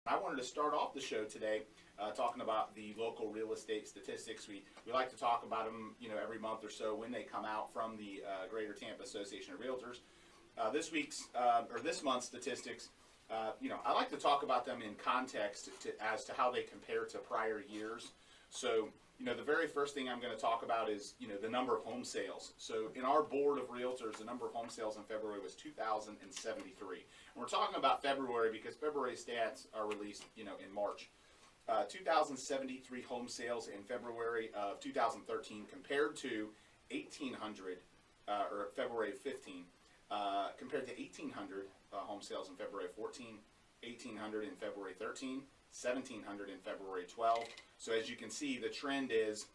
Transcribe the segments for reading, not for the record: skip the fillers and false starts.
I wanted to start off the show today talking about the local real estate statistics. We like to talk about them, every month or so when they come out from the Greater Tampa Association of Realtors. This month's statistics, I like to talk about them in context as to how they compare to prior years. So, the very first thing I'm going to talk about is, the number of home sales. So in our board of realtors, the number of home sales in February was 2,073. And we're talking about February because February stats are released, in March. 2,073 home sales in February of 2013 compared to 1,800, or February of 15, compared to 1,800 home sales in February of 14, 1,800 in February 13, 1,700 in February 12. So as you can see, the trend is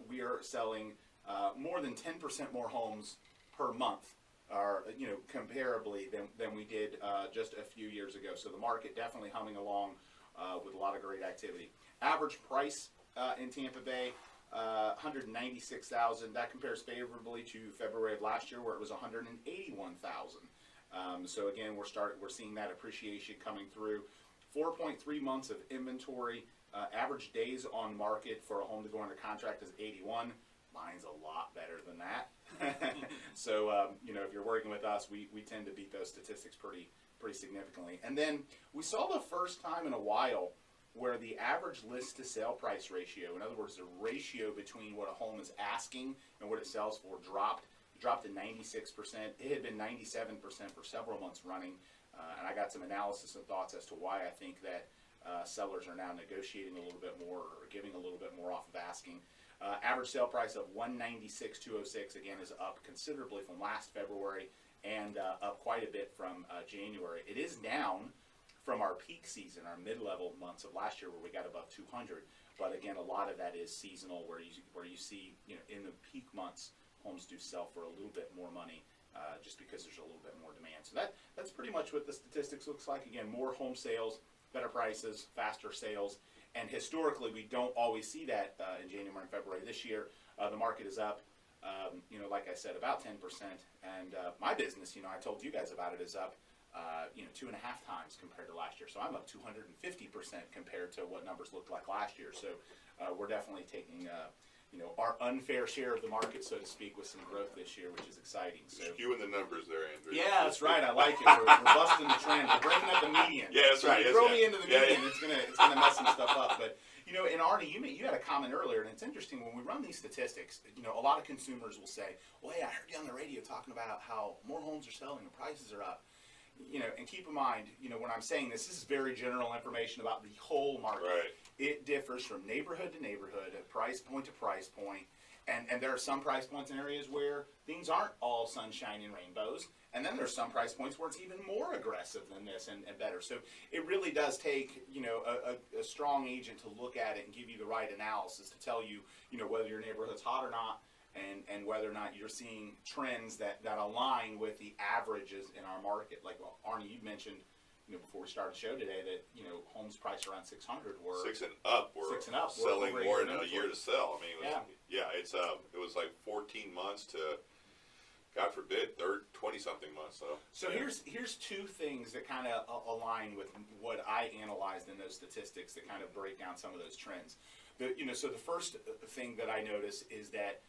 we are selling more than 10% more homes per month, or comparably than we did just a few years ago. So the market definitely humming along with a lot of great activity. Average price in Tampa Bay, $196,000. That compares favorably to February of last year, where it was $181,000. So again, we're seeing that appreciation coming through. 4.3 months of inventory. Average days on market for a home to go under contract is 81. Mine's a lot better than that. So, if you're working with us, we tend to beat those statistics pretty significantly. And then we saw the first time in a while where the average list to sale price ratio, in other words, the ratio between what a home is asking and what it sells for, dropped to 96%. It had been 97% for several months running. And I got some analysis and thoughts as to why I think that sellers are now negotiating a little bit more or giving a little bit more off of asking. Average sale price of $196,206 again is up considerably from last February and up quite a bit from January. It is down from our peak season, our mid-level months of last year where we got above 200. But again, a lot of that is seasonal, where you see in the peak months homes do sell for a little bit more money. Just because there's a little bit more demand. So that's pretty much what the statistics looks like. Again, more home sales, better prices, faster sales. And historically, we don't always see that in January and February. This year, the market is up, like I said, about 10%. And my business, I told you guys about it, is up, 2.5 times compared to last year. So I'm up 250% compared to what numbers looked like last year. So we're definitely taking our unfair share of the market, so to speak, with some growth this year, which is exciting. So skewing the numbers there, Andrew. Yeah, that's right. I like it. We're busting the trend. We're breaking up the median. Yeah, that's right. Throw me into the median, it's gonna mess some stuff up. But and Arnie, you had a comment earlier, and it's interesting when we run these statistics. A lot of consumers will say, "Well, hey, I heard you on the radio talking about how more homes are selling and prices are up." And keep in mind, when I'm saying this is very general information about the whole market. Right. It differs from neighborhood to neighborhood, price point to price point, and there are some price points in areas where things aren't all sunshine and rainbows, and then there's some price points where it's even more aggressive than this and better. So it really does take, a strong agent to look at it and give you the right analysis to tell you, whether your neighborhood's hot or not, and whether or not you're seeing trends that align with the averages in our market. Like, Arnie, you mentioned, before we started the show today that, homes priced around 600 were... Six and up. We're selling more in a year to sell. I mean, it was like 14 months to, God forbid, 20-something months. So here's two things that kind of align with what I analyzed in those statistics that kind of break down some of those trends. So the first thing that I notice is that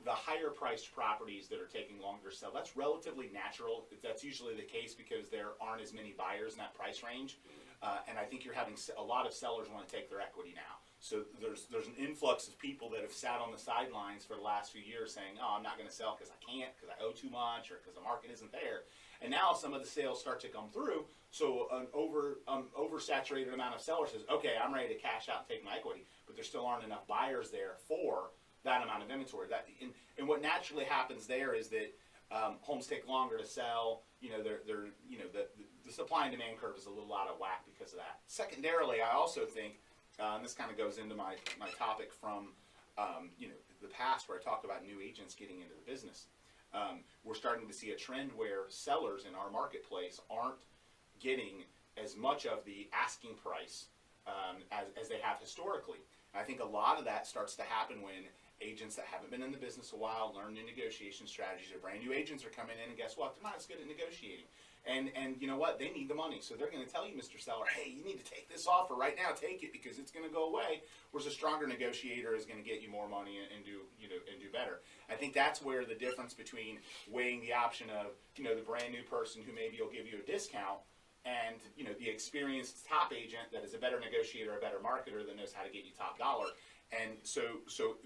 the higher priced properties that are taking longer to sell, that's relatively natural. That's usually the case because there aren't as many buyers in that price range. And I think you're having a lot of sellers want to take their equity now. So there's an influx of people that have sat on the sidelines for the last few years saying, "Oh, I'm not going to sell because I can't, because I owe too much, or because the market isn't there." And now some of the sales start to come through. So an oversaturated amount of sellers says, "Okay, I'm ready to cash out and take my equity," but there still aren't enough buyers there for that amount of inventory. And what naturally happens there is that homes take longer to sell. The supply and demand curve is a little out of whack because of that. Secondarily, I also think, and this kind of goes into my topic from the past where I talked about new agents getting into the business. We're starting to see a trend where sellers in our marketplace aren't getting as much of the asking price as they have historically. I think a lot of that starts to happen when agents that haven't been in the business a while learn new negotiation strategies. Or brand new agents are coming in, and guess what? They're not as good at negotiating. And you know what? They need the money. So they're going to tell you, Mr. Seller, hey, you need to take this offer right now. Take it because it's going to go away. Whereas a stronger negotiator is going to get you more money and do better. I think that's where the difference between weighing the option of, the brand new person who maybe will give you a discount and, the experienced top agent that is a better negotiator, a better marketer that knows how to get you top dollar. And so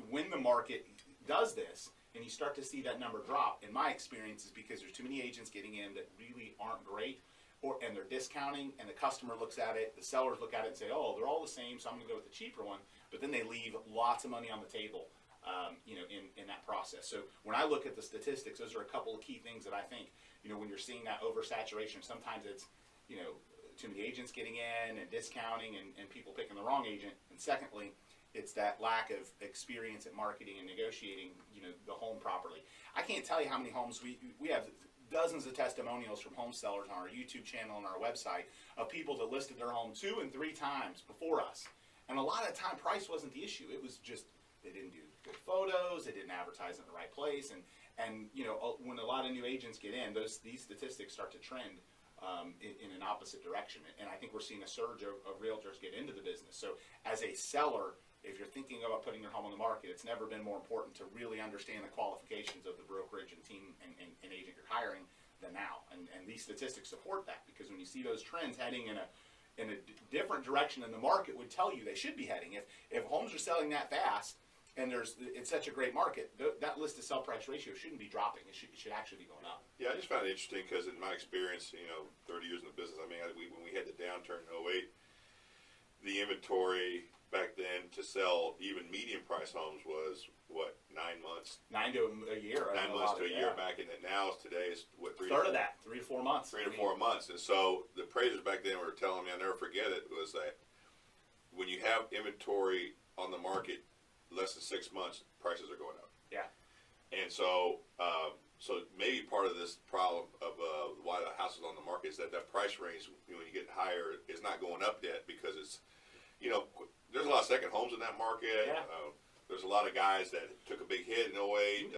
when the market does this, and you start to see that number drop, in my experience, is because there's too many agents getting in that really aren't great, and they're discounting, and the customer looks at it, the sellers look at it and say, oh, they're all the same, so I'm going to go with the cheaper one, but then they leave lots of money on the table, in that process. So when I look at the statistics, those are a couple of key things that I think, when you're seeing that oversaturation, sometimes it's, too many agents getting in and discounting and people picking the wrong agent, and secondly, it's that lack of experience at marketing and negotiating, the home properly. I can't tell you how many homes we have dozens of testimonials from home sellers on our YouTube channel and our website of people that listed their home 2 and 3 times before us. And a lot of the time, price wasn't the issue. It was just they didn't do good photos, they didn't advertise in the right place, and when a lot of new agents get in, these statistics start to trend in an opposite direction. And I think we're seeing a surge of realtors get into the business. So as a seller, if you're thinking about putting your home on the market, it's never been more important to really understand the qualifications of the brokerage and team and agent you're hiring than now. And these statistics support that, because when you see those trends heading in a different direction than the market would tell you they should be heading, if homes are selling that fast and it's such a great market, that list to sell price ratio shouldn't be dropping. It should actually be going up. Yeah, I just found it interesting because in my experience, 30 years in the business, I mean, when we had the downturn in 2008, the inventory back then to sell even medium price homes was what, 9 months? 9 to a year. 9 months to a year back, and then now today is what, 3 third of that, 3 to 4 months. 3 to 4 months, and so the appraisers back then were telling me, I'll never forget it, was that when you have inventory on the market less than 6 months, prices are going up. Yeah. And so, so maybe part of this problem of why the house is on the market is that price range, when you get higher, is not going up yet because it's, there's a lot of second homes in that market. Yeah. There's a lot of guys that took a big hit in 2008.